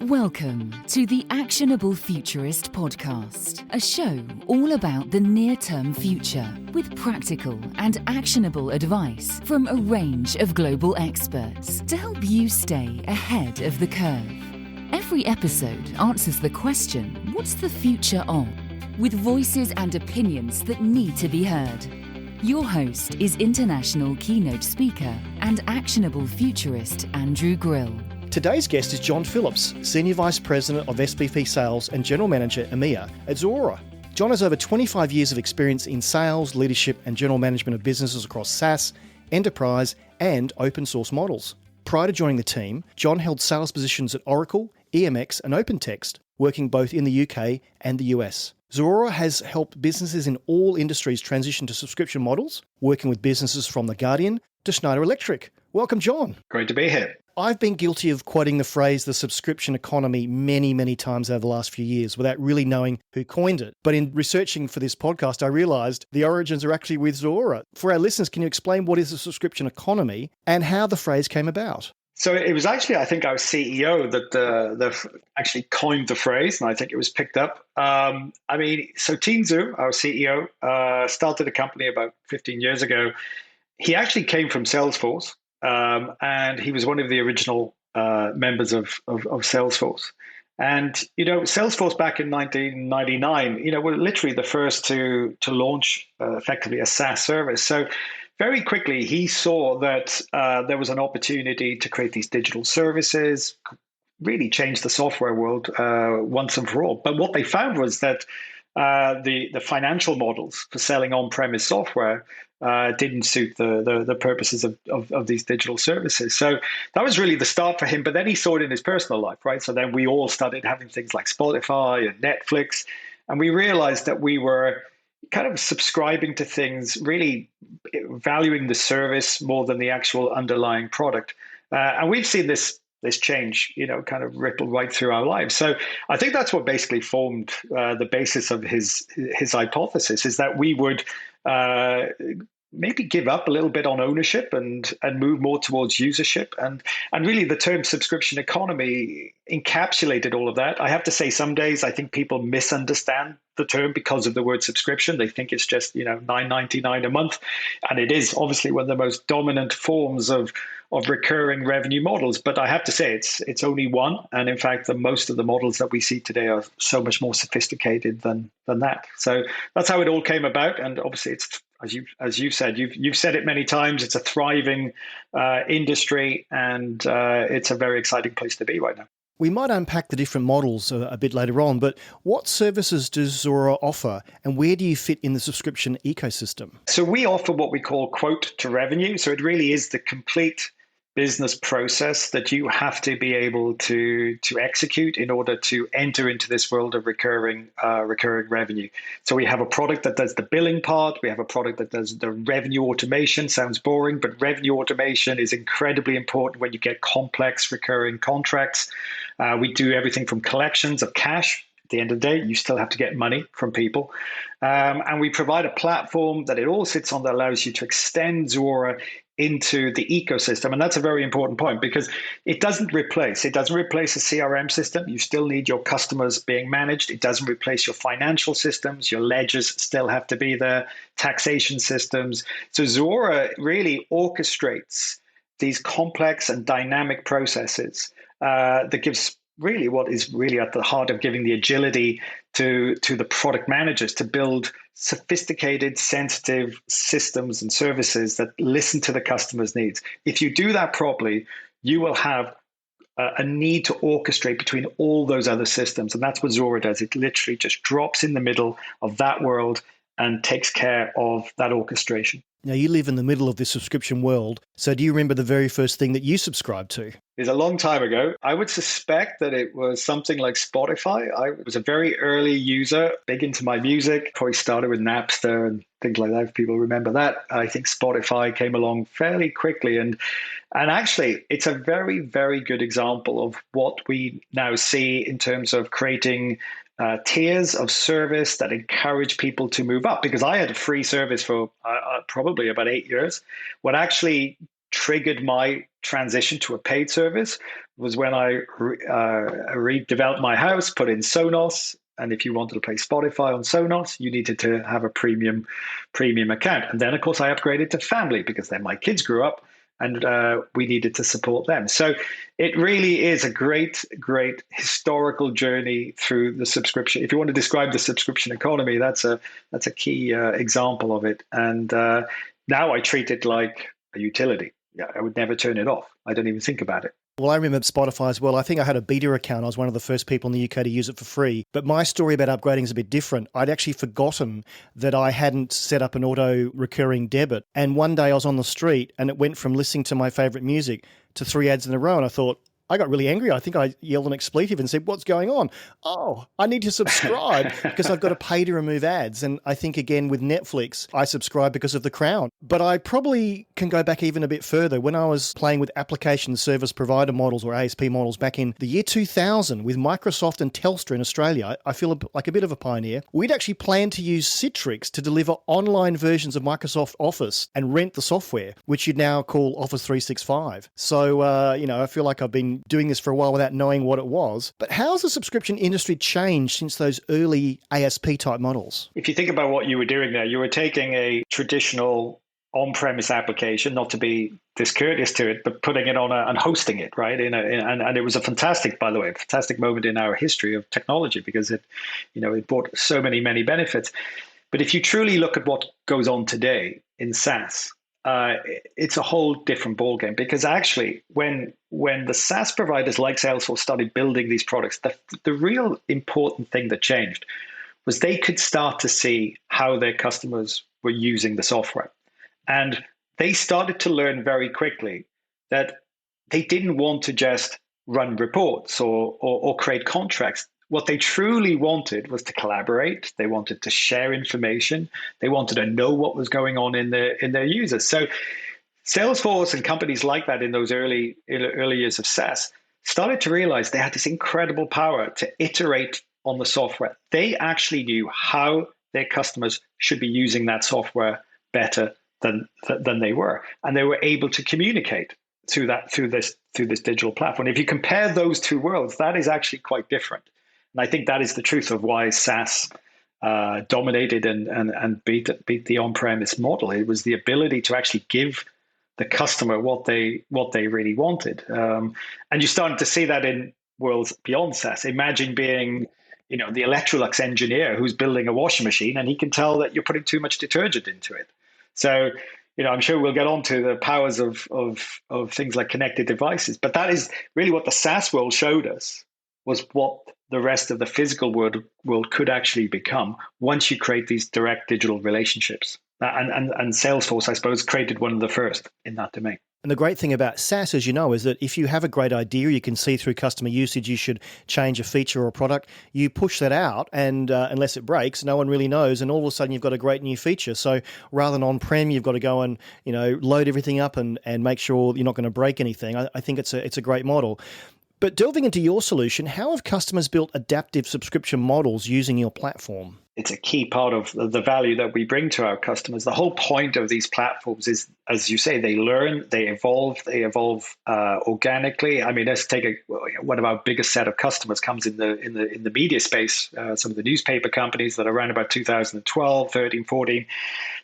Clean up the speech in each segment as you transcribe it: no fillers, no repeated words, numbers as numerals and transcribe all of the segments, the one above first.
Welcome to the Actionable Futurist podcast, a show all about the near-term future with practical and actionable advice from a range of global experts to help you stay ahead of the curve. Every episode answers the question, what's the future of? With voices and opinions that need to be heard. Your host is international keynote speaker and actionable futurist Andrew Grill. Today's guest is John Phillips, Senior Vice President of SVP Sales and General Manager EMEA at Zuora. John has over 25 years of experience in sales, leadership and general management of businesses across SaaS, enterprise and open source models. Prior to joining the team, John held sales positions at Oracle, EMX and OpenText, working both in the UK and the US. Zuora has helped businesses in all industries transition to subscription models, working with businesses from The Guardian to Schneider Electric. Welcome, John. Great to be here. I've been guilty of quoting the phrase the subscription economy many times over the last few years without really knowing who coined it. But in researching for this podcast, I realized the origins are actually with Zuora. For our listeners, can you explain what is the subscription economy and how the phrase came about? So it was actually, I think, our CEO that actually coined the phrase, and I think it was picked up. So Tien Tzuo, our CEO, started a company about 15 years ago. He actually came from Salesforce. And he was one of the original members of Salesforce. And, Salesforce back in 1999, were literally the first to launch effectively a SaaS service. So very quickly, he saw that there was an opportunity to create these digital services, really change the software world once and for all. But what they found was that the financial models for selling on-premise software didn't suit the purposes of these digital services. So that was really the start for him. But then he saw it in his personal life, right? So then we all started having things like Spotify and Netflix. And we realized that we were kind of subscribing to things, really valuing the service more than the actual underlying product. And we've seen this change, kind of ripple right through our lives. So I think that's what basically formed the basis of his hypothesis, is that we would maybe give up a little bit on ownership and move more towards usership. And really the term subscription economy encapsulated all of that. I have to say, some days I think people misunderstand the term because of the word subscription. They think it's just, $9.99 a month. And it is obviously one of the most dominant forms of recurring revenue models. But I have to say it's only one. And in fact, most of the models that we see today are so much more sophisticated than that. So that's how it all came about. And obviously it's, as you said, you've said it many times, it's a thriving industry, and it's a very exciting place to be right now. We might unpack the different models a bit later on, but what services does Zuora offer and where do you fit in the subscription ecosystem? So we offer what we call quote to revenue. So it really is the complete business process that you have to be able to execute in order to enter into this world of recurring revenue. So we have a product that does the billing part. We have a product that does the revenue automation. Sounds boring, but revenue automation is incredibly important when you get complex recurring contracts. We do everything from collections of cash. At the end of the day, you still have to get money from people. And we provide a platform that it all sits on that allows you to extend Zuora into the ecosystem. And that's a very important point because it doesn't replace a CRM system. You still need your customers being managed. It doesn't replace your financial systems. Your ledgers still have to be there, taxation systems. So Zuora really orchestrates these complex and dynamic processes that gives really what is really at the heart of giving the agility to the product managers to build sophisticated, sensitive systems and services that listen to the customer's needs. If you do that properly, you will have a need to orchestrate between all those other systems. And that's what Zuora does. It literally just drops in the middle of that world and takes care of that orchestration. Now, you live in the middle of this subscription world, so do you remember the very first thing that you subscribed to? It's a long time ago. I would suspect that it was something like Spotify. I was a very early user, big into my music. Probably started with Napster and things like that, if people remember that. I think Spotify came along fairly quickly. And actually, it's a very, very good example of what we now see in terms of creating tiers of service that encourage people to move up. Because I had a free service for probably about 8 years. What actually triggered my transition to a paid service was when I redeveloped my house, put in Sonos. And if you wanted to play Spotify on Sonos, you needed to have a premium account. And then, of course, I upgraded to family because then my kids grew up and we needed to support them. So it really is a great historical journey through the subscription. If you want to describe the subscription economy, that's a key example of it. And now I treat it like a utility. Yeah, I would never turn it off. I don't even think about it. Well, I remember Spotify as well. I think I had a beta account. I was one of the first people in the UK to use it for free. But my story about upgrading is a bit different. I'd actually forgotten that I hadn't set up an auto recurring debit. And one day I was on the street and it went from listening to my favourite music to 3 ads in a row. And I thought, I got really angry. I think I yelled an expletive and said, what's going on? Oh, I need to subscribe because I've got to pay to remove ads. And I think, again, with Netflix, I subscribe because of the Crown. But I probably can go back even a bit further. When I was playing with application service provider models or ASP models back in the year 2000 with Microsoft and Telstra in Australia, I feel like a bit of a pioneer. We'd actually planned to use Citrix to deliver online versions of Microsoft Office and rent the software, which you'd now call Office 365. So, I feel like I've been doing this for a while without knowing what it was. But how has the subscription industry changed since those early ASP type models? If you think about what you were doing there, you were taking a traditional on-premise application, not to be discourteous to it, but putting it on and hosting it, right? And it was a fantastic moment in our history of technology because it brought so many benefits. But if you truly look at what goes on today in SaaS, it's a whole different ballgame because actually when the SaaS providers like Salesforce started building these products, the real important thing that changed was they could start to see how their customers were using the software. And they started to learn very quickly that they didn't want to just run reports or create contracts. What they truly wanted was to collaborate. They wanted to share information. They wanted to know what was going on in their users. So Salesforce and companies like that in those early years of SaaS started to realize they had this incredible power to iterate on the software. They actually knew how their customers should be using that software better than they were. And they were able to communicate through this digital platform. If you compare those two worlds, that is actually quite different. And I think that is the truth of why SaaS dominated and beat the on-premise model. It was the ability to actually give the customer what they really wanted. And you're starting to see that in worlds beyond SaaS. Imagine being, the Electrolux engineer who's building a washing machine and he can tell that you're putting too much detergent into it. So, I'm sure we'll get on to the powers of things like connected devices. But that is really what the SaaS world showed us, was what the rest of the physical world could actually become once you create these direct digital relationships. And Salesforce, I suppose, created one of the first in that domain. And the great thing about SaaS, as you know, is that if you have a great idea, you can see through customer usage, you should change a feature or a product, you push that out and unless it breaks, no one really knows. And all of a sudden you've got a great new feature. So rather than on-prem, you've got to go and, load everything up and make sure you're not going to break anything. I think it's a great model. But delving into your solution, how have customers built adaptive subscription models using your platform? It's a key part of the value that we bring to our customers. The whole point of these platforms is, as you say, they learn, they evolve organically. I mean, let's take one of our biggest set of customers comes in the media space. Some of the newspaper companies that around about 2012, 13, 14,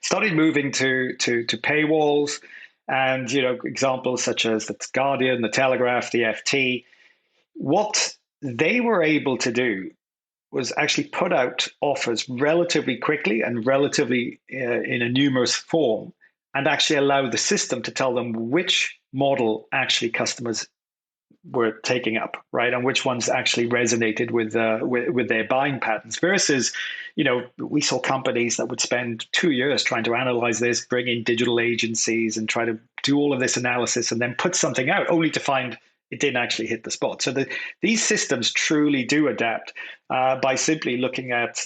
started moving to paywalls, and examples such as the Guardian, the Telegraph, the FT. What they were able to do was actually put out offers relatively quickly and relatively in a numerous form, and actually allow the system to tell them which model actually customers were taking up, right, and which ones actually resonated with their buying patterns. Versus, we saw companies that would spend 2 years trying to analyze this, bring in digital agencies, and try to do all of this analysis, and then put something out only to find it didn't actually hit the spot. So these systems truly do adapt. by simply looking at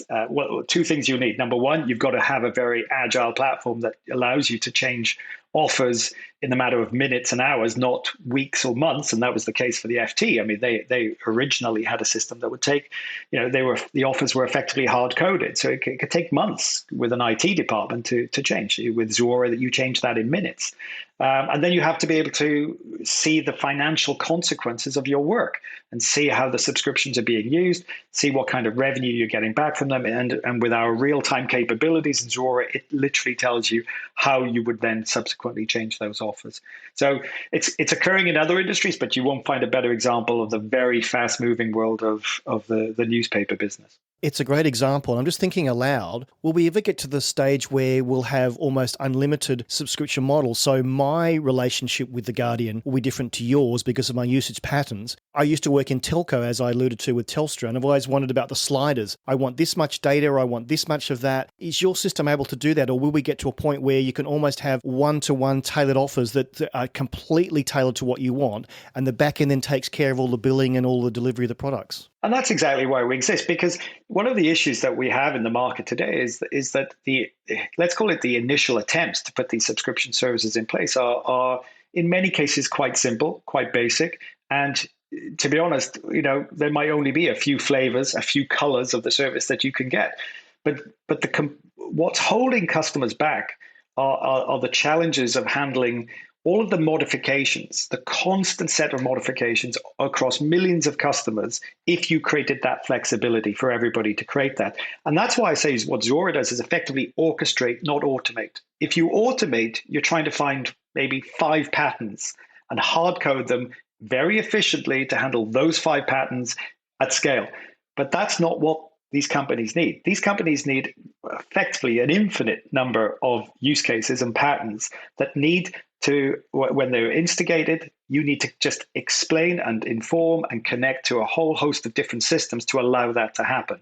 two things you need. Number one, you've got to have a very agile platform that allows you to change offers in the matter of minutes and hours, not weeks or months. And that was the case for the FT. I mean, they originally had a system that would take, the offers were effectively hard coded. So it could take months with an IT department to change. With Zuora, that you change that in minutes. And then you have to be able to see the financial consequences of your work and see how the subscriptions are being used, see what kind of revenue you're getting back from them. And with our real-time capabilities in Zuora, it literally tells you how you would then subsequently change those offers. So it's occurring in other industries, but you won't find a better example of the very fast-moving world of the newspaper business. It's a great example. I'm just thinking aloud, will we ever get to the stage where we'll have almost unlimited subscription models? So my relationship with The Guardian will be different to yours because of my usage patterns. I used to work in telco, as I alluded to with Telstra, and I've always wondered about the sliders. I want this much data, or I want this much of that. Is your system able to do that, or will we get to a point where you can almost have one-to-one tailored offers that are completely tailored to what you want, and the back end then takes care of all the billing and all the delivery of the products? And that's exactly why we exist, because one of the issues that we have in the market today is that let's call it the initial attempts to put these subscription services in place are in many cases quite simple, quite basic. And to be honest, there might only be a few flavors, a few colors of the service that you can get. But what's holding customers back are the challenges of handling all of the modifications, the constant set of modifications across millions of customers, if you created that flexibility for everybody to create that. And that's why I say what Zuora does is effectively orchestrate, not automate. If you automate, you're trying to find maybe 5 patterns and hard code them very efficiently to handle those 5 patterns at scale. But that's not what these companies need. These companies need effectively an infinite number of use cases and patterns that need to, when they're instigated, you need to just explain and inform and connect to a whole host of different systems to allow that to happen.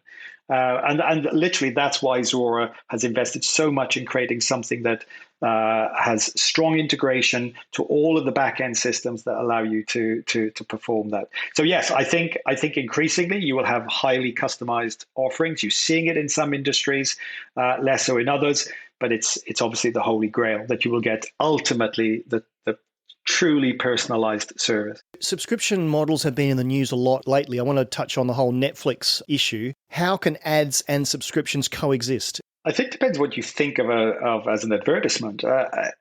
And literally, that's why Zuora has invested so much in creating something that has strong integration to all of the back-end systems that allow you to perform that. So yes, I think increasingly you will have highly customized offerings. You're seeing it in some industries, less so in others. But it's obviously the holy grail that you will get ultimately the truly personalized service. Subscription models have been in the news a lot lately. I want to touch on the whole Netflix issue. How can ads and subscriptions coexist? I think it depends what you think of as an advertisement.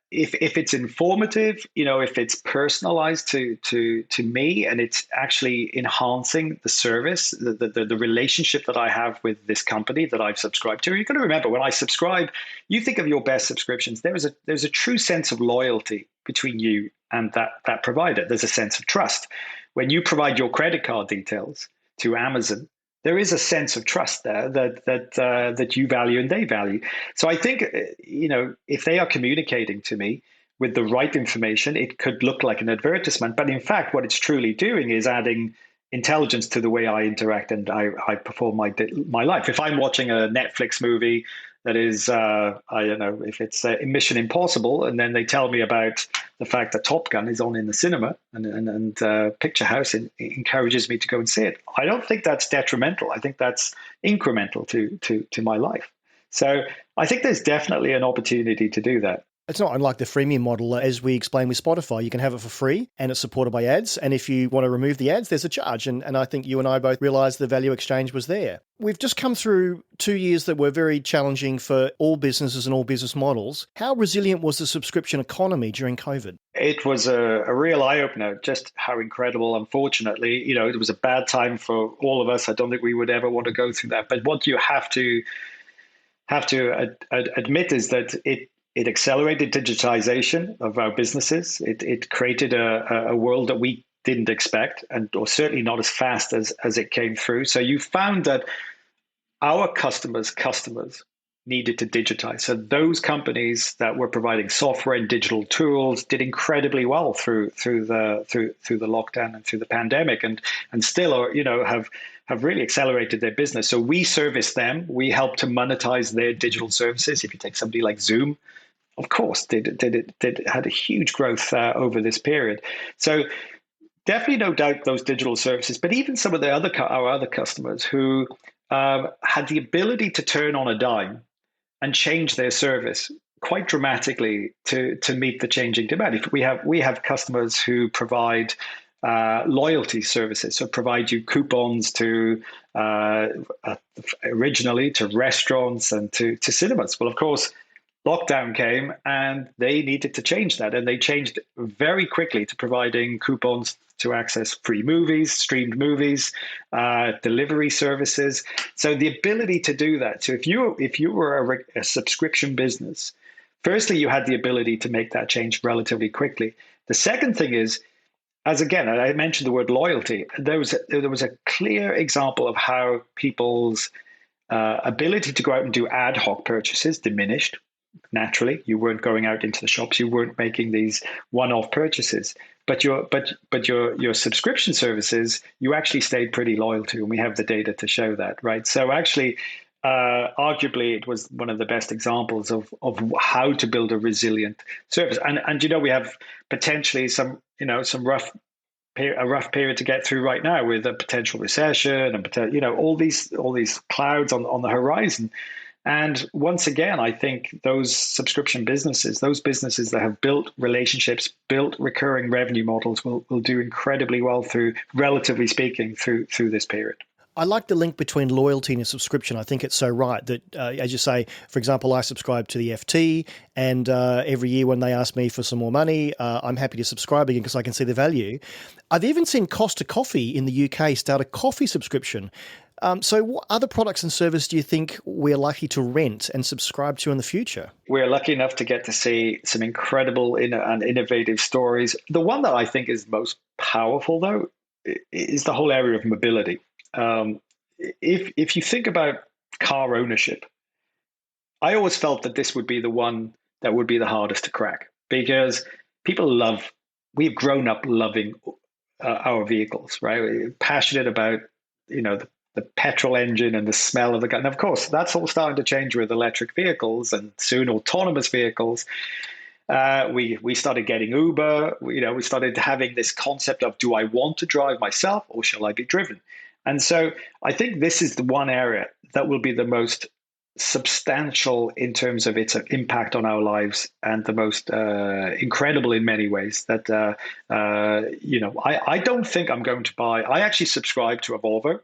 If it's informative, if it's personalized to me and it's actually enhancing the service, the relationship that I have with this company that I've subscribed to. You've got to remember, when I subscribe, you think of your best subscriptions. There's a true sense of loyalty between you and that provider. There's a sense of trust. When you provide your credit card details to Amazon, there is a sense of trust there that you value and they value. So I think, if they are communicating to me with the right information, it could look like an advertisement. But in fact, what it's truly doing is adding intelligence to the way I interact and I perform my life. If I'm watching a Netflix movie that is, I don't know, if it's Mission Impossible, and then they tell me about the fact that Top Gun is on in the cinema and Picture House encourages me to go and see it. I don't think that's detrimental. I think that's incremental to my life. So I think there's definitely an opportunity to do that. It's not unlike the freemium model, as we explained with Spotify. You can have it for free and it's supported by ads. And if you want to remove the ads, there's a charge. And I think you and I both realised the value exchange was there. We've just come through 2 years that were very challenging for all businesses and all business models. How resilient was the subscription economy during COVID? It was a real eye-opener, just how incredible. Unfortunately, it was a bad time for all of us. I don't think we would ever want to go through that. But what you have to admit is that it accelerated digitization of our businesses. It created a world that we didn't expect, or certainly not as fast as it came through. So you found that our customers needed to digitize. So those companies that were providing software and digital tools did incredibly well through the lockdown and through the pandemic, and still are, have really accelerated their business. So we service them. We help to monetize their digital services. If you take somebody like Zoom, of course, had a huge growth over this period. So definitely, no doubt, those digital services, but even some of the our other customers who had the ability to turn on a dime and change their service quite dramatically to meet the changing demand. If we have customers who provide loyalty services, so provide you coupons to originally to restaurants and to cinemas. Well, of course, lockdown came and they needed to change that, and they changed very quickly to providing coupons to access free movies, streamed movies, delivery services. So the ability to do that. So if you were a subscription business, firstly, you had the ability to make that change relatively quickly. The second thing is, as again, I mentioned the word loyalty, there was a clear example of how people's ability to go out and do ad hoc purchases diminished. Naturally, you weren't going out into the shops, you weren't making these one-off purchases, but your subscription services you actually stayed pretty loyal to, and we have the data to show that, right? So actually, arguably, it was one of the best examples of how to build a resilient service. And we have potentially some rough period to get through right now with a potential recession and all these clouds on the horizon. And once again, I think those subscription businesses, those businesses that have built relationships, built recurring revenue models will do incredibly well relatively speaking, through this period. I like the link between loyalty and a subscription. I think it's so right that, as you say, for example, I subscribe to the FT, and every year when they ask me for some more money, I'm happy to subscribe again because I can see the value. I've even seen Costa Coffee in the UK start a coffee subscription. So what other products and services do you think we're likely to rent and subscribe to in the future? We're lucky enough to get to see some incredible and innovative stories. The one that I think is most powerful, though, is the whole area of mobility. If you think about car ownership, I always felt that this would be the one that would be the hardest to crack, because we've grown up loving our vehicles, right? We're passionate about, the petrol engine and the smell of the gun. And of course, that's all starting to change with electric vehicles and soon autonomous vehicles. We started getting Uber. We started having this concept of, do I want to drive myself or shall I be driven? And so I think this is the one area that will be the most substantial in terms of its impact on our lives, and the most incredible in many ways. That I don't think I'm going to buy. I actually subscribe to a Volvo.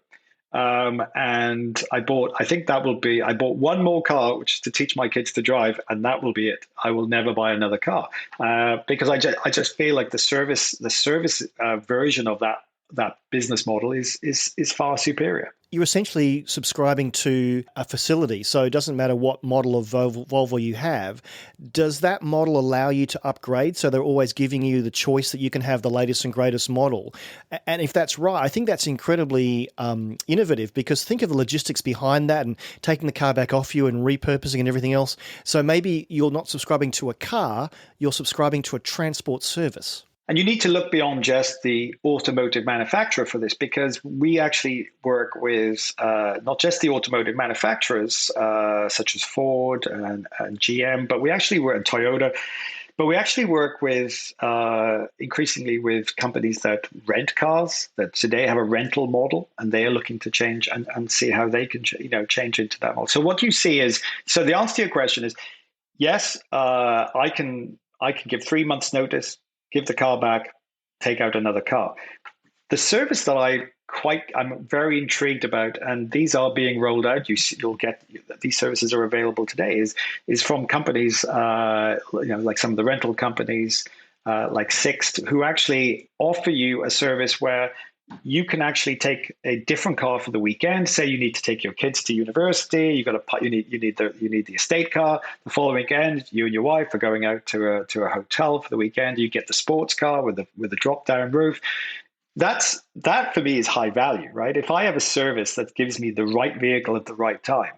And I bought one more car, which is to teach my kids to drive, and that will be it. I will never buy another car because I just feel like the service version of that business model is far superior. You're essentially subscribing to a facility, so it doesn't matter what model of Volvo you have. Does that model allow you to upgrade, so they're always giving you the choice that you can have the latest and greatest model? And if that's right, I think that's incredibly innovative, because think of the logistics behind that and taking the car back off you and repurposing and everything else. So maybe you're not subscribing to a car, you're subscribing to a transport service. And you need to look beyond just the automotive manufacturer for this, because we actually work with not just the automotive manufacturers such as Ford and GM, but we actually work in Toyota. But we actually work with increasingly with companies that rent cars, that today have a rental model, and they are looking to change and see how they can change into that model. So what you see is, so the answer to your question is, yes, I can give 3 months notice, give the car back, take out another car. The service that I'm very intrigued about, and these are being rolled out. You'll get these services are available today. Is from companies like some of the rental companies like Sixt, who actually offer you a service where you can actually take a different car for the weekend. Say you need to take your kids to university, you need the estate car. The following weekend, you and your wife are going out to a hotel for the weekend. You get the sports car with a drop down roof. That for me is high value, right? If I have a service that gives me the right vehicle at the right time,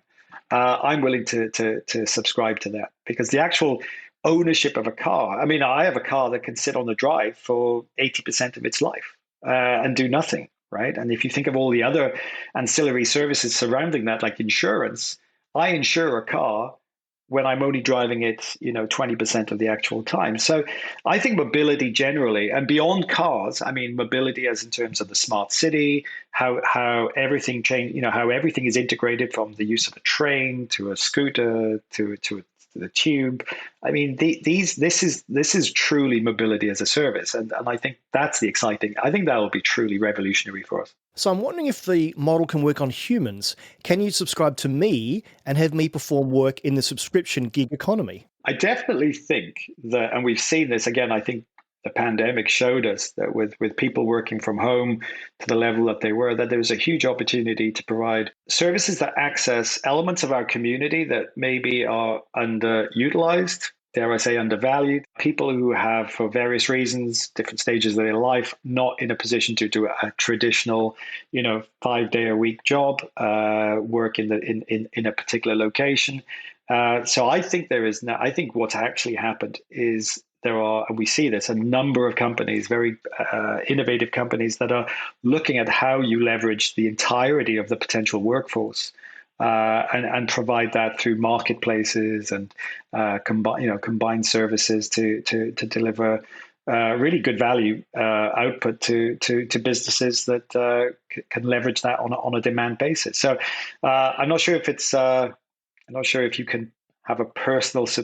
I'm willing to subscribe to that, because the actual ownership of a car. I mean, I have a car that can sit on the drive for 80% of its life. And do nothing, right? And if you think of all the other ancillary services surrounding that, like insurance, I insure a car when I'm only driving it, 20% of the actual time. So I think mobility generally, and beyond cars, I mean, mobility as in terms of the smart city, how everything change, how everything is integrated from the use of a train to a scooter to the tube. I mean, this is truly mobility as a service, and I think that's the exciting. I think that will be truly revolutionary for us. So I'm wondering if the model can work on humans. Can you subscribe to me and have me perform work in the subscription gig economy? I definitely think that, and we've seen this again, I think the pandemic showed us that with people working from home to the level that they were, that there was a huge opportunity to provide services that access elements of our community that maybe are underutilized, dare I say, undervalued. People who have, for various reasons, different stages of their life, not in a position to do a traditional, 5-day-a-week job, work in a particular location. So I think there is now. I think what's actually happened is there are, and we see this, a number of companies, very innovative companies, that are looking at how you leverage the entirety of the potential workforce. And provide that through marketplaces and combined services to deliver really good value output to businesses that can leverage that on a demand basis. So I'm not sure if it's I'm not sure if you can have a personal I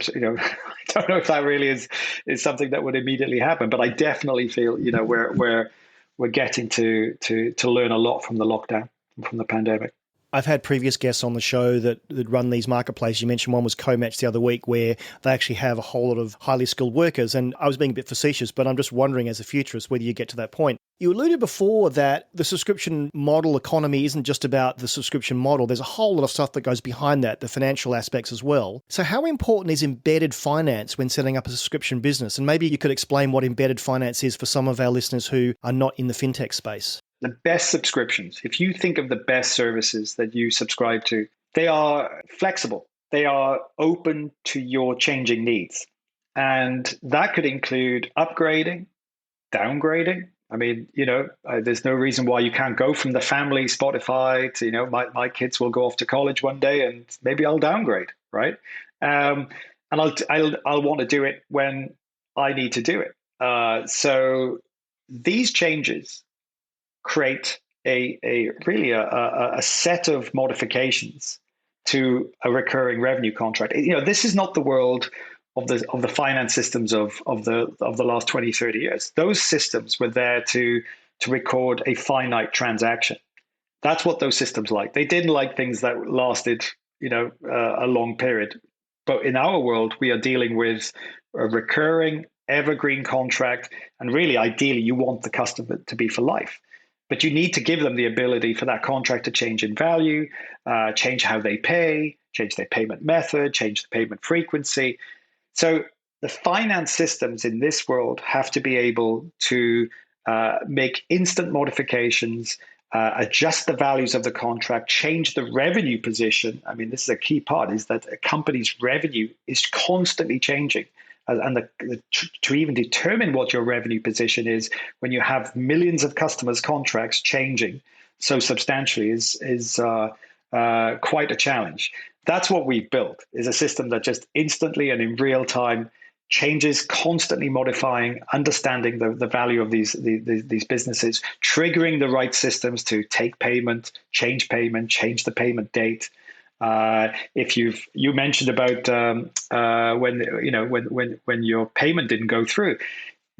don't know if that really is something that would immediately happen, but I definitely feel we're getting to learn a lot from the lockdown, from the pandemic. I've had previous guests on the show that run these marketplaces. You mentioned one was Comatch the other week, where they actually have a whole lot of highly skilled workers. And I was being a bit facetious, but I'm just wondering as a futurist whether you get to that point. You alluded before that the subscription model economy isn't just about the subscription model. There's a whole lot of stuff that goes behind that, the financial aspects as well. So how important is embedded finance when setting up a subscription business? And maybe you could explain what embedded finance is for some of our listeners who are not in the fintech space. The best subscriptions, if you think of the best services that you subscribe to, they are flexible. They are open to your changing needs. And that could include upgrading, downgrading. I mean, there's no reason why you can't go from the family Spotify to, my kids will go off to college one day and maybe I'll downgrade, right? And I'll want to do it when I need to do it. So these changes create a set of modifications to a recurring revenue contract. This is not the world of the finance systems of the last 20, 30 years. Those systems were there to record a finite transaction. That's what those systems like. They didn't like things that lasted, a long period. But in our world, we are dealing with a recurring evergreen contract, and really, ideally, you want the customer to be for life. But you need to give them the ability for that contract to change in value, change how they pay, change their payment method, change the payment frequency. So the finance systems in this world have to be able to make instant modifications, adjust the values of the contract, change the revenue position. I mean, this is a key part, is that a company's revenue is constantly changing. And to even determine what your revenue position is when you have millions of customers' contracts changing so substantially is quite a challenge. That's what we've built, is a system that just instantly and in real time changes, constantly modifying, understanding the value of these businesses, triggering the right systems to take payment, change the payment date. If you mentioned about when your payment didn't go through,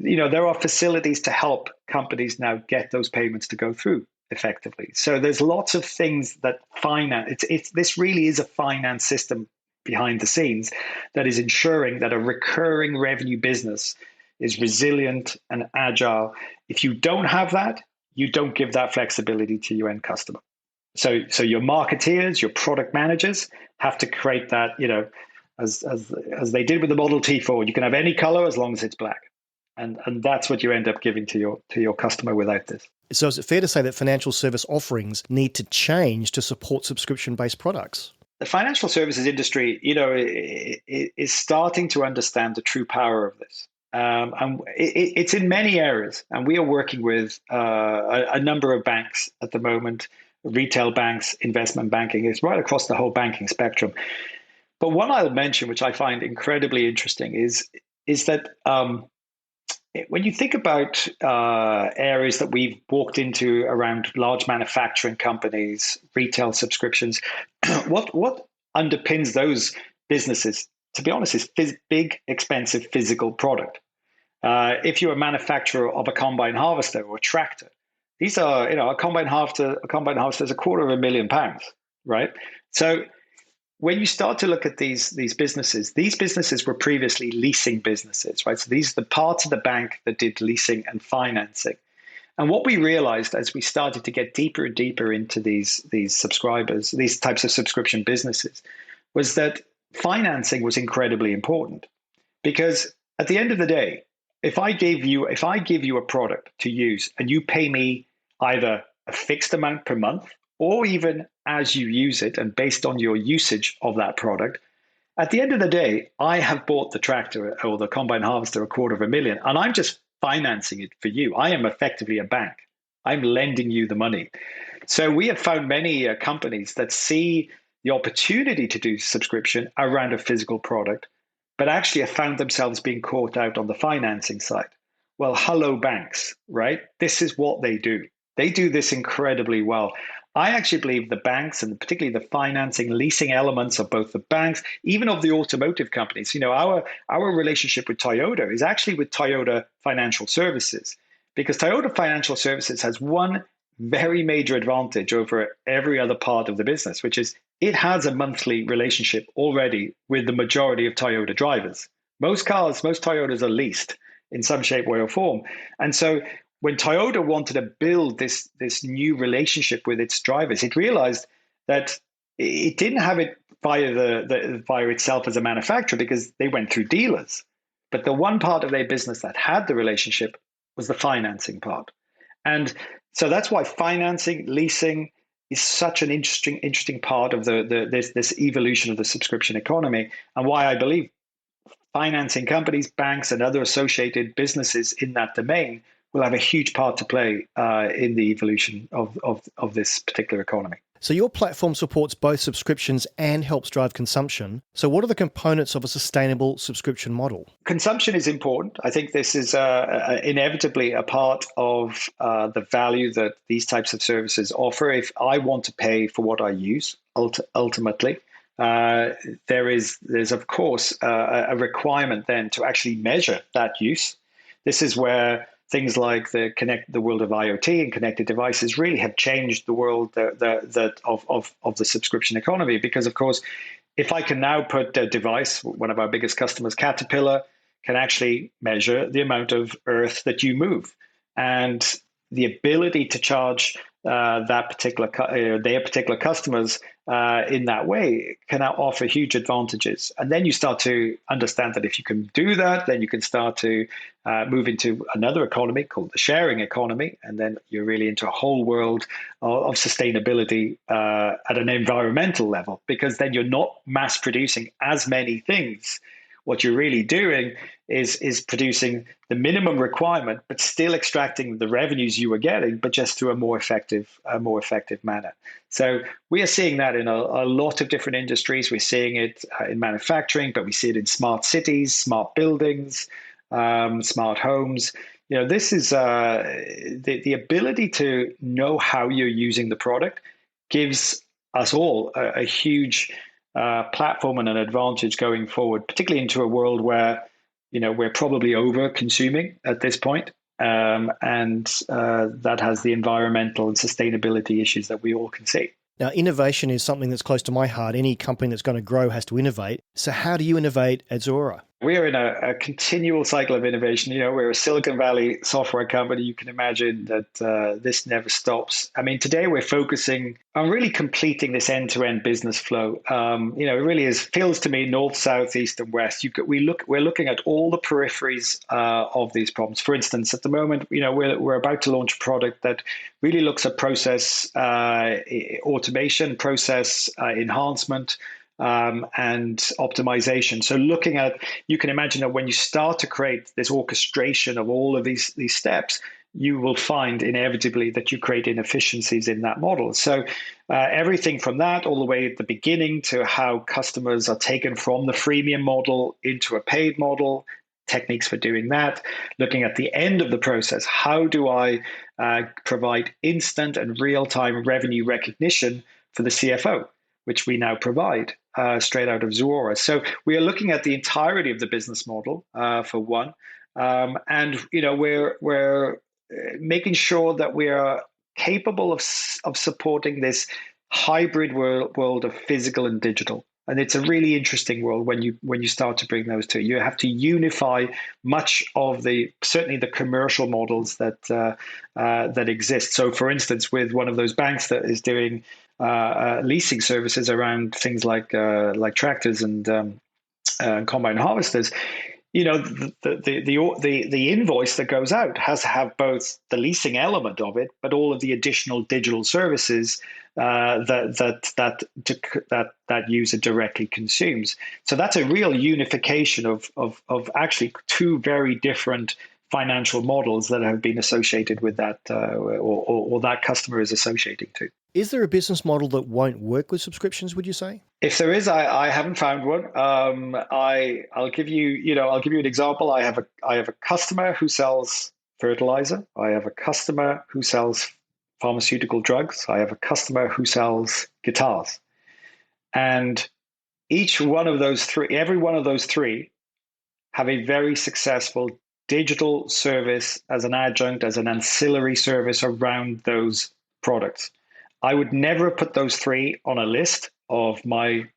there are facilities to help companies now get those payments to go through effectively. So there's lots of things that finance. This really is a finance system behind the scenes that is ensuring that a recurring revenue business is resilient and agile. If you don't have that, you don't give that flexibility to your end customer. So your marketeers, your product managers have to create that, as they did with the Model T Ford. You can have any color as long as it's black, and that's what you end up giving to your customer without this. So is it fair to say that financial service offerings need to change to support subscription-based products? The financial services industry, is starting to understand the true power of this. And it's in many areas, and we are working with a number of banks at the moment. Retail banks, investment banking, it's right across the whole banking spectrum. But one I'll mention, which I find incredibly interesting, is that when you think about areas that we've walked into around large manufacturing companies, retail subscriptions, what underpins those businesses, to be honest, is big, expensive physical product. If you're a manufacturer of a combine harvester or a tractor, these are, a combine harvester is £250,000, right? So when you start to look at these businesses were previously leasing businesses, right? So these are the parts of the bank that did leasing and financing. And what we realized as we started to get deeper and deeper into these subscribers, these types of subscription businesses, was that financing was incredibly important. Because at the end of the day, if I give you a product to use and you pay me either a fixed amount per month or even as you use it and based on your usage of that product, at the end of the day, I have bought the tractor or the combine harvester $250,000 and I'm just financing it for you. I am effectively a bank. I'm lending you the money. So we have found many companies that see the opportunity to do subscription around a physical product, but actually have found themselves being caught out on the financing side. Well, hello, banks, right? This is what they do. They do this incredibly well. I actually believe the banks, and particularly the financing, leasing elements of both the banks, even of the automotive companies, our relationship with Toyota is actually with Toyota Financial Services, because Toyota Financial Services has one very major advantage over every other part of the business, which is it has a monthly relationship already with the majority of Toyota drivers. Most Toyotas are leased in some shape, way, or form. And so when Toyota wanted to build this new relationship with its drivers, it realized that it didn't have it via itself as a manufacturer because they went through dealers. But the one part of their business that had the relationship was the financing part. And so that's why financing, leasing is such an interesting part of this evolution of the subscription economy, and why I believe financing companies, banks, and other associated businesses in that domain will have a huge part to play in the evolution of this particular economy. So your platform supports both subscriptions and helps drive consumption. So what are the components of a sustainable subscription model? Consumption is important. I think this is inevitably a part of the value that these types of services offer. If I want to pay for what I use, ultimately, there's of course a requirement then to actually measure that use. This is where things like the world of IoT and connected devices really have changed the world of the subscription economy. Because, of course, if I can now put a device, one of our biggest customers, Caterpillar, can actually measure the amount of earth that you move. And the ability to charge their particular customers in that way can now offer huge advantages. And then you start to understand that if you can do that, then you can start to move into another economy called the sharing economy. And then you're really into a whole world of sustainability at an environmental level, because then you're not mass producing as many things. What you're really doing is producing the minimum requirement, but still extracting the revenues you were getting, but just through a more effective manner. So we are seeing that in a lot of different industries. We're seeing it in manufacturing, but we see it in smart cities, smart buildings, smart homes. This is the ability to know how you're using the product gives us all a huge platform and an advantage going forward, particularly into a world where we're probably over consuming at this point, and that has the environmental and sustainability issues that we all can see. Now, innovation is something that's close to my heart. Any company that's going to grow has to innovate. So how do you innovate at Zuora? We are in a continual cycle of innovation. We're a Silicon Valley software company. You can imagine that this never stops. I mean, today we're focusing on really completing this end-to-end business flow. It really feels to me north, south, east, and west. We're looking at all the peripheries of these problems. For instance, at the moment, we're about to launch a product that really looks at process automation, process enhancement, and optimization. So you can imagine that when you start to create this orchestration of all of these steps, you will find inevitably that you create inefficiencies in that model. So everything from that all the way at the beginning to how customers are taken from the freemium model into a paid model, techniques for doing that, looking at the end of the process. How do I provide instant and real-time revenue recognition for the CFO, which we now provide straight out of Zuora. So we are looking at the entirety of the business model for one. And we're making sure that we are capable of supporting this hybrid world of physical and digital. And it's a really interesting world when you start to bring those two. You have to unify much of certainly the commercial models that exist. So, for instance, with one of those banks that is doing leasing services around things like tractors and combine harvesters, the invoice that goes out has to have both the leasing element of it, but all of the additional digital services that user directly consumes. So that's a real unification of actually two very different financial models that have been associated with that, or that customer is associating to. Is there a business model that won't work with subscriptions, would you say? If there is, I haven't found one. I'll give you an example. I have a customer who sells fertilizer. I have a customer who sells pharmaceutical drugs. I have a customer who sells guitars. And every one of those three have a very successful digital service as an adjunct, as an ancillary service around those products. I would never put those three on a list of my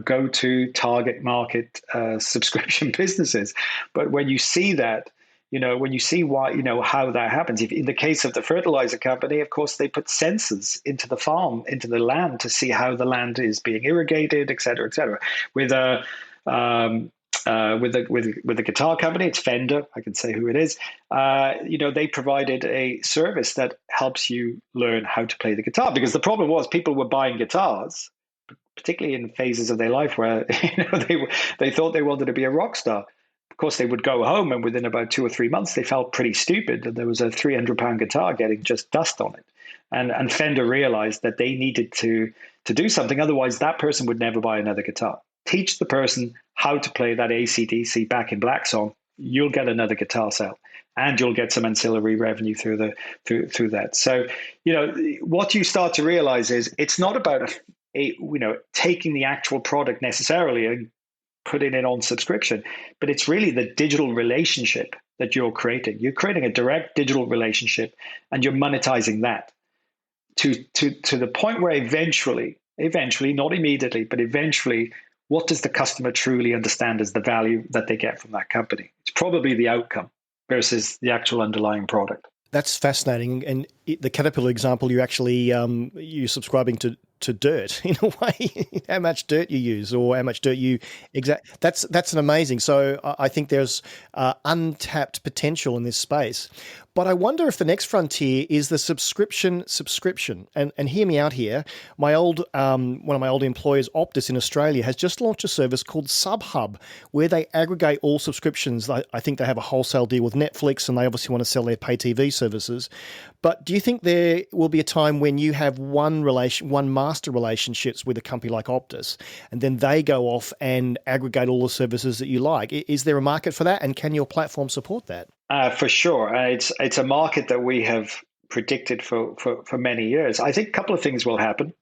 go-to target market subscription businesses. But when you see that, when you see why, how that happens, if in the case of the fertilizer company, of course, they put sensors into the farm, into the land to see how the land is being irrigated, et cetera, et cetera. With a guitar company, it's Fender. I can say who it is. They provided a service that helps you learn how to play the guitar, because the problem was people were buying guitars, particularly in phases of their life where they thought they wanted to be a rock star. Of course, they would go home, and within about 2 or 3 months, they felt pretty stupid that there was a £300 guitar getting just dust on it. And Fender realized that they needed to do something. Otherwise, that person would never buy another guitar. Teach the person how to play that AC/DC Back in Black song. You'll get another guitar sale, and you'll get some ancillary revenue through that. So, what you start to realize is it's not about taking the actual product necessarily and putting it on subscription, but it's really the digital relationship that you're creating. You're creating a direct digital relationship, and you're monetizing that to the point where eventually, not immediately, but eventually, what does the customer truly understand as the value that they get from that company? It's probably the outcome versus the actual underlying product. That's fascinating. And the Caterpillar example, you're actually you're subscribing to dirt in a way, how much dirt you use or how much dirt you That's an amazing. So I think there's untapped potential in this space. But I wonder if the next frontier is the subscription. And hear me out here. My old one of my old employers, Optus in Australia, has just launched a service called SubHub, where they aggregate all subscriptions. I think they have a wholesale deal with Netflix, and they obviously want to sell their pay TV services. But do you think there will be a time when you have one master relationships with a company like Optus, and then they go off and aggregate all the services that you like? Is there a market for that, and can your platform support that? For sure. It's a market that we have predicted for many years. I think a couple of things will happen.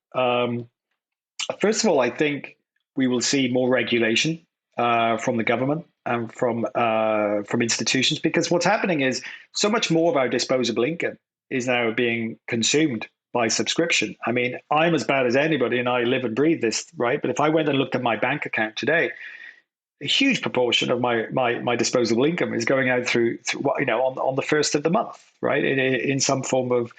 First of all, I think we will see more regulation from the government and from institutions, because what's happening is so much more of our disposable income is now being consumed by subscription. I mean, I'm as bad as anybody, and I live and breathe this, right? But if I went and looked at my bank account today, a huge proportion of my disposable income is going out through on the first of the month, right? In some form of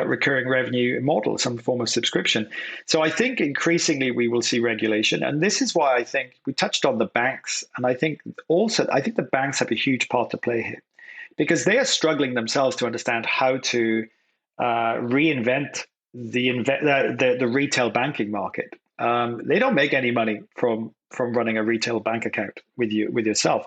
recurring revenue model, some form of subscription. So I think increasingly we will see regulation, and this is why I think we touched on the banks, and I think the banks have a huge part to play here, because they are struggling themselves to understand how to reinvent the retail banking market. they don't make any money from running a retail bank account with yourself.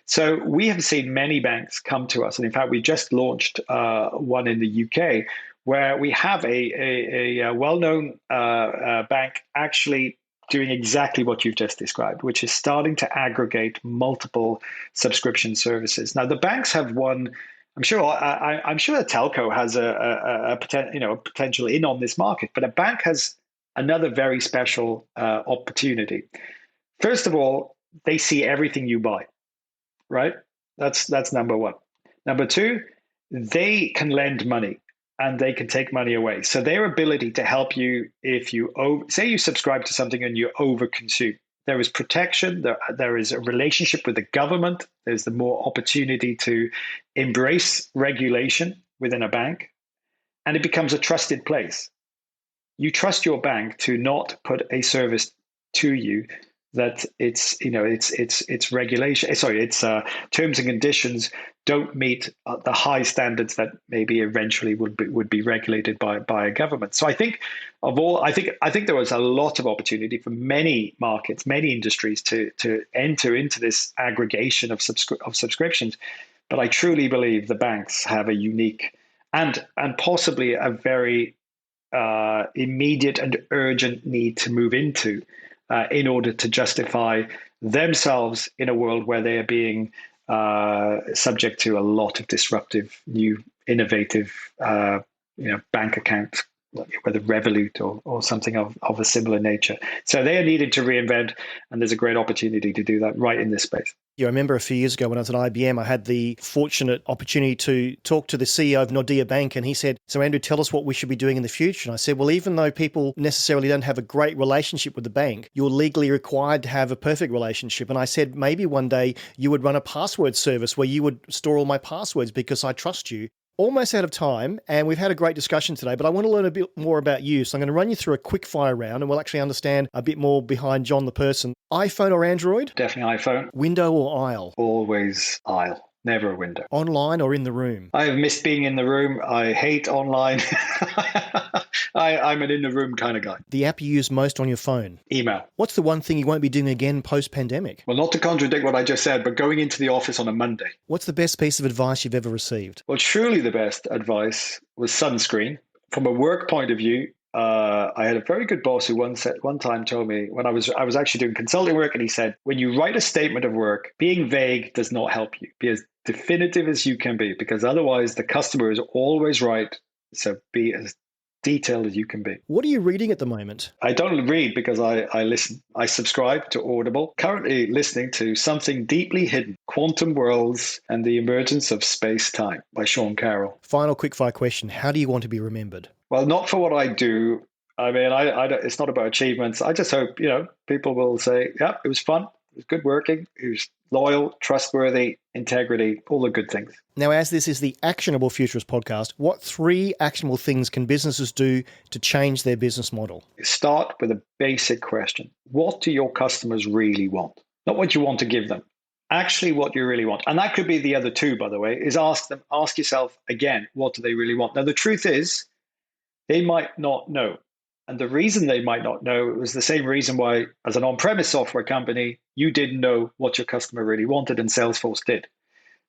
So we have seen many banks come to us, and in fact, we just launched one in the UK where we have a well-known bank actually doing exactly what you've just described, which is starting to aggregate multiple subscription services. Now, the banks have one. I'm sure a telco has a potential in on this market, but a bank has another very special opportunity. First of all, they see everything you buy, right? That's number one. Number two, they can lend money and they can take money away. So their ability to help you if you say you subscribe to something and you overconsume, there is protection, there is a relationship with the government, there's the more opportunity to embrace regulation within a bank, and it becomes a trusted place. You trust your bank to not put a service to you that its regulation, its terms and conditions don't meet the high standards that maybe eventually would be regulated by a government. So I think there was a lot of opportunity for many markets, many industries to enter into this aggregation of subscriptions. But I truly believe the banks have a unique and possibly a very immediate and urgent need to move into in order to justify themselves in a world where they are being subject to a lot of disruptive, new, innovative, bank accounts, whether Revolut or something of a similar nature. So they are needed to reinvent, and there's a great opportunity to do that right in this space. Yeah, I remember a few years ago when I was at IBM, I had the fortunate opportunity to talk to the CEO of Nordea Bank, and he said, "So Andrew, tell us what we should be doing in the future." And I said, well, even though people necessarily don't have a great relationship with the bank, you're legally required to have a perfect relationship. And I said, maybe one day you would run a password service where you would store all my passwords because I trust you. Almost out of time, and we've had a great discussion today, but I want to learn a bit more about you. So I'm going to run you through a quick fire round and we'll actually understand a bit more behind John the person. iPhone or Android? Definitely iPhone. Window or aisle? Always aisle. Never a window. Online or in the room? I have missed being in the room. I hate online. I'm an in the room kind of guy. The app you use most on your phone? Email. What's the one thing you won't be doing again post-pandemic? Well, not to contradict what I just said, but going into the office on a Monday. What's the best piece of advice you've ever received? Well, truly the best advice was sunscreen. From a work point of view, I had a very good boss who one time told me when I was actually doing consulting work, and he said, when you write a statement of work, being vague does not help you. Be as definitive as you can be, because otherwise the customer is always right. So be as detailed as you can be. What are you reading at the moment? I don't read because I listen. I subscribe to Audible. Currently listening to Something Deeply Hidden, Quantum Worlds and the Emergence of Space-Time by Sean Carroll. Final quickfire question. How do you want to be remembered? Well, not for what I do. I mean, I it's not about achievements. I just hope, people will say, yeah, it was fun. It was good working. It was loyal, trustworthy, integrity, all the good things. Now, as this is the Actionable Futurist podcast, what 3 actionable things can businesses do to change their business model? Start with a basic question. What do your customers really want? Not what you want to give them. Actually, what you really want. And that could be the other 2, by the way, is ask yourself again, what do they really want? Now, the truth is, they might not know. And the reason they might not know was the same reason why, as an on-premise software company, you didn't know what your customer really wanted and Salesforce did.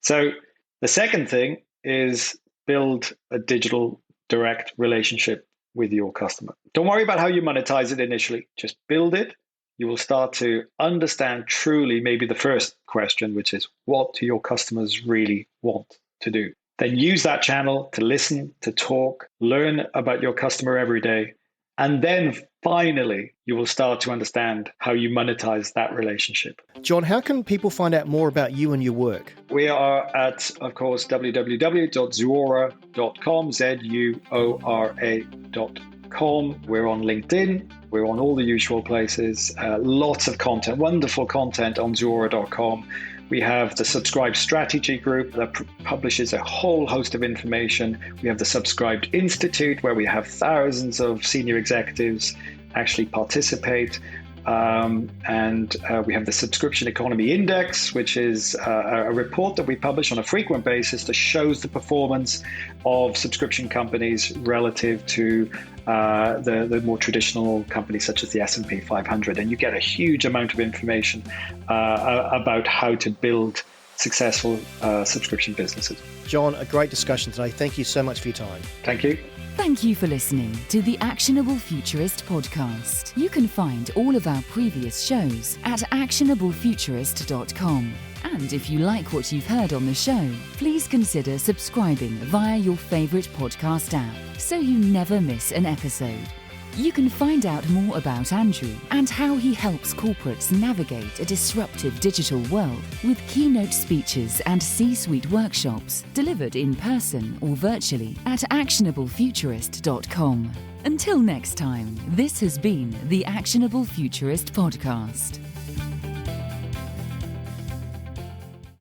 So the second thing is build a digital direct relationship with your customer. Don't worry about how you monetize it initially. Just build it. You will start to understand truly maybe the first question, which is, what do your customers really want to do? Then use that channel to listen, to talk, learn about your customer every day. And then finally, you will start to understand how you monetize that relationship. John, how can people find out more about you and your work? We are at, of course, www.zuora.com, Zuora.com. We're on LinkedIn. We're on all the usual places. Lots of content, wonderful content on Zuora.com. We have the Subscribed Strategy Group that publishes a whole host of information. We have the Subscribed Institute, where we have thousands of senior executives actually participate. And we have the Subscription Economy Index, which is a report that we publish on a frequent basis that shows the performance of subscription companies relative to the more traditional companies such as the S&P 500. And you get a huge amount of information about how to build successful subscription businesses. John, a great discussion today. Thank you so much for your time. Thank you. Thank you for listening to the Actionable Futurist podcast. You can find all of our previous shows at actionablefuturist.com. And if you like what you've heard on the show, please consider subscribing via your favourite podcast app so you never miss an episode. You can find out more about Andrew and how he helps corporates navigate a disruptive digital world with keynote speeches and C-suite workshops delivered in person or virtually at actionablefuturist.com. Until next time, this has been the Actionable Futurist podcast.